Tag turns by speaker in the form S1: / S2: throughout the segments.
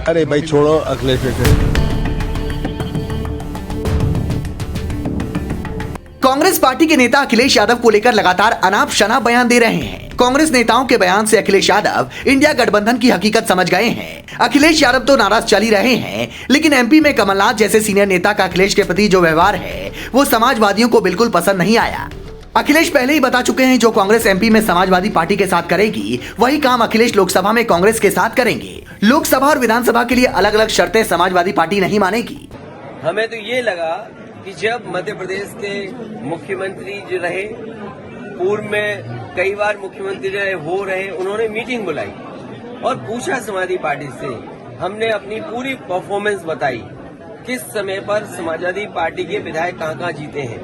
S1: अरे भाई छोड़ो अखिलेश बेटे।
S2: कांग्रेस पार्टी के नेता अखिलेश यादव को लेकर लगातार अनाप शनाप बयान दे रहे हैं। कांग्रेस नेताओं के बयान से अखिलेश यादव इंडिया गठबंधन की हकीकत समझ गए हैं। अखिलेश यादव तो नाराज चल ही रहे हैं, लेकिन एमपी में कमलनाथ जैसे सीनियर नेता का अखिलेश के प्रति जो व्यवहार है वो समाजवादियों को बिल्कुल पसंद नहीं आया। अखिलेश पहले ही बता चुके हैं जो कांग्रेस एमपी में समाजवादी पार्टी के साथ करेगी वही काम अखिलेश लोकसभा में कांग्रेस के साथ करेंगे। लोकसभा और विधानसभा के लिए अलग अलग शर्तें समाजवादी पार्टी नहीं मानेगी।
S3: हमें तो ये लगा कि जब मध्य प्रदेश के मुख्यमंत्री जो रहे, पूर्व में कई बार मुख्यमंत्री रहे, उन्होंने मीटिंग बुलाई और पूछा समाजवादी पार्टी से। हमने अपनी पूरी परफॉर्मेंस बताई, किस समय पर समाजवादी पार्टी के विधायक कहाँ जीते हैं,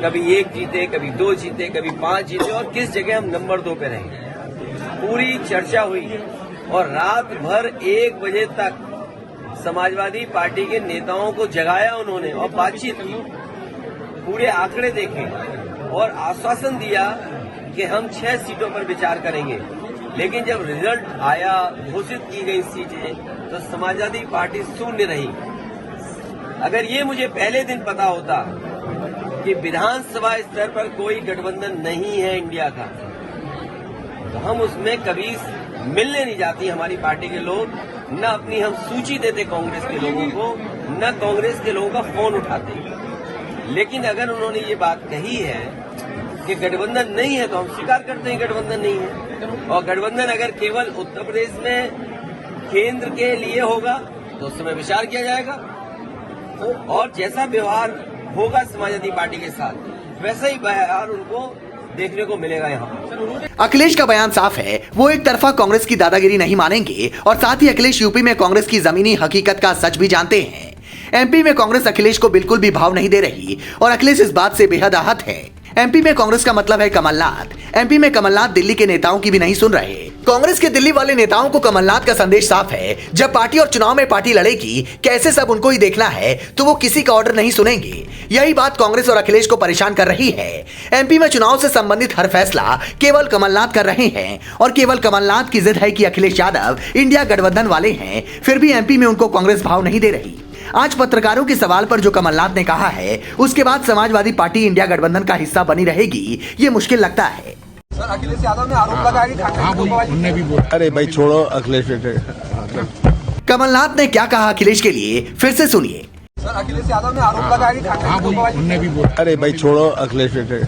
S3: कभी 1 जीते, कभी 2 जीते, कभी 5 जीते और किस जगह हम नंबर 2 पे रहे। पूरी चर्चा हुई और रात भर 1 बजे तक समाजवादी पार्टी के नेताओं को जगाया उन्होंने और बातचीत की, पूरे आंकड़े देखे और आश्वासन दिया कि हम 6 सीटों पर विचार करेंगे। लेकिन जब रिजल्ट आया, घोषित की गई सीटें, तो समाजवादी पार्टी शून्य रही। अगर ये मुझे पहले दिन पता होता कि विधानसभा स्तर पर कोई गठबंधन नहीं है इंडिया का, तो हम उसमें कभी मिलने नहीं जाती हमारी पार्टी के लोग, न अपनी हम सूची देते कांग्रेस के लोगों को, न कांग्रेस के लोगों का फोन उठाते। लेकिन अगर उन्होंने ये बात कही है कि गठबंधन नहीं है तो हम स्वीकार करते हैं गठबंधन नहीं है। और गठबंधन अगर केवल उत्तर प्रदेश में केंद्र के लिए होगा तो उस समय विचार किया जाएगा और जैसा व्यवहार होगा समाजवादी पार्टी के साथ वैसा ही व्यवहार उनको देखने को मिलेगा। यहाँ
S2: अखिलेश का बयान साफ है, वो एक तरफा कांग्रेस की दादागिरी नहीं मानेंगे और साथ ही अखिलेश यूपी में कांग्रेस की जमीनी हकीकत का सच भी जानते हैं। एमपी में कांग्रेस अखिलेश को बिल्कुल भी भाव नहीं दे रही और अखिलेश इस बात से बेहद आहत है। एमपी में कांग्रेस का मतलब है कमलनाथ। एमपी में कमलनाथ दिल्ली के नेताओं की भी नहीं सुन रहे। कांग्रेस के दिल्ली वाले नेताओं को कमलनाथ का संदेश साफ है, जब पार्टी और चुनाव में पार्टी लड़ेगी, कैसे सब उनको ही देखना है, तो वो किसी का ऑर्डर नहीं सुनेंगे। यही बात कांग्रेस और अखिलेश को परेशान कर रही है। एमपी में चुनाव से संबंधित हर फैसला केवल कमलनाथ कर रहे हैं और केवल कमलनाथ की जिद है कि अखिलेश यादव इंडिया गठबंधन वाले हैं, फिर भी एमपी में उनको कांग्रेस भाव नहीं दे रही। आज पत्रकारों के सवाल पर जो कमलनाथ ने कहा है उसके बाद समाजवादी पार्टी इंडिया गठबंधन का हिस्सा बनी रहेगी, ये मुश्किल लगता है।
S4: सर, अखिलेश यादव ने आरोप लगाया कि
S1: अरे भाई छोड़ो अखिलेश बेटे।
S2: कमलनाथ ने क्या कहा अखिलेश के लिए, फिर से सुनिए।
S4: सर, अखिलेश यादव ने आरोप लगाया कि
S1: अरे भाई छोड़ो अखिलेश बेटे।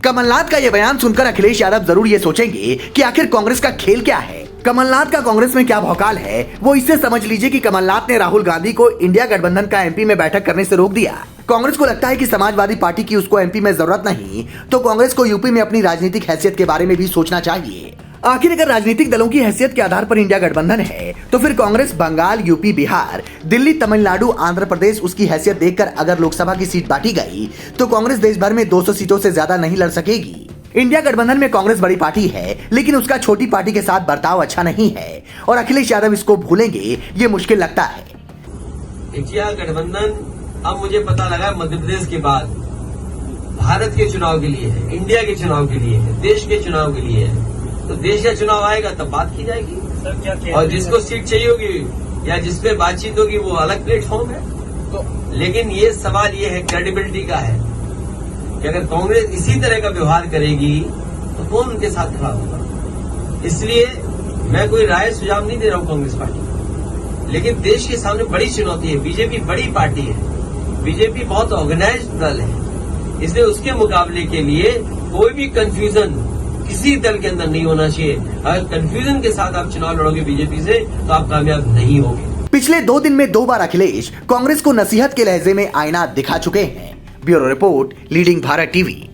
S2: कमलनाथ का यह बयान सुनकर अखिलेश यादव जरूर ये सोचेंगे कि आखिर कांग्रेस का खेल क्या है, कमलनाथ का कांग्रेस में क्या भौकाल है। वो इससे समझ लीजिए कि कमलनाथ ने राहुल गांधी को इंडिया गठबंधन का एमपी में बैठक करने से रोक दिया। कांग्रेस को लगता है कि समाजवादी पार्टी की उसको एमपी में जरूरत नहीं, तो कांग्रेस को यूपी में अपनी राजनीतिक हैसियत के बारे में भी सोचना चाहिए। आखिर अगर राजनीतिक दलों की हैसियत के आधार पर इंडिया गठबंधन है तो फिर कांग्रेस बंगाल, यूपी, बिहार, दिल्ली, तमिलनाडु, आंध्र प्रदेश उसकी हैसियत देखकर अगर लोकसभा की सीट बांटी गई तो कांग्रेस देश भर में 200 सीटों से ज्यादा नहीं लड़ सकेगी। इंडिया गठबंधन में कांग्रेस बड़ी पार्टी है, लेकिन उसका छोटी पार्टी के साथ बर्ताव अच्छा नहीं है और अखिलेश यादव इसको भूलेंगे, ये मुश्किल लगता है।
S3: इंडिया गठबंधन अब मुझे पता लगा मध्य प्रदेश के बाद भारत के चुनाव के लिए है, इंडिया के चुनाव के लिए है, देश के चुनाव के लिए है। तो देश का चुनाव आएगा तब बात की जाएगी और जिसको सीट चाहिए होगी या जिसपे बातचीत होगी वो अलग प्लेटफॉर्म है। तो लेकिन ये सवाल ये है, क्रेडिबिलिटी का है कि अगर कांग्रेस इसी तरह का व्यवहार करेगी तो कौन उनके साथ खड़ा होगा। इसलिए मैं कोई राय सुझाव नहीं दे रहा हूं कांग्रेस पार्टी को, लेकिन देश के सामने बड़ी चुनौती है। बीजेपी बड़ी पार्टी है, बीजेपी बहुत ऑर्गेनाइज्ड दल है, इसलिए उसके मुकाबले के लिए कोई भी कंफ्यूजन किसी दल के अंदर नहीं होना चाहिए। अगर कंफ्यूजन के साथ आप चुनाव लड़ोगे बीजेपी से तो आप कामयाब नहीं होंगे।
S2: पिछले 2 दिन में 2 बार अखिलेश कांग्रेस को नसीहत के लहजे में आईना दिखा चुके हैं। Bureau report, leading Bharat TV.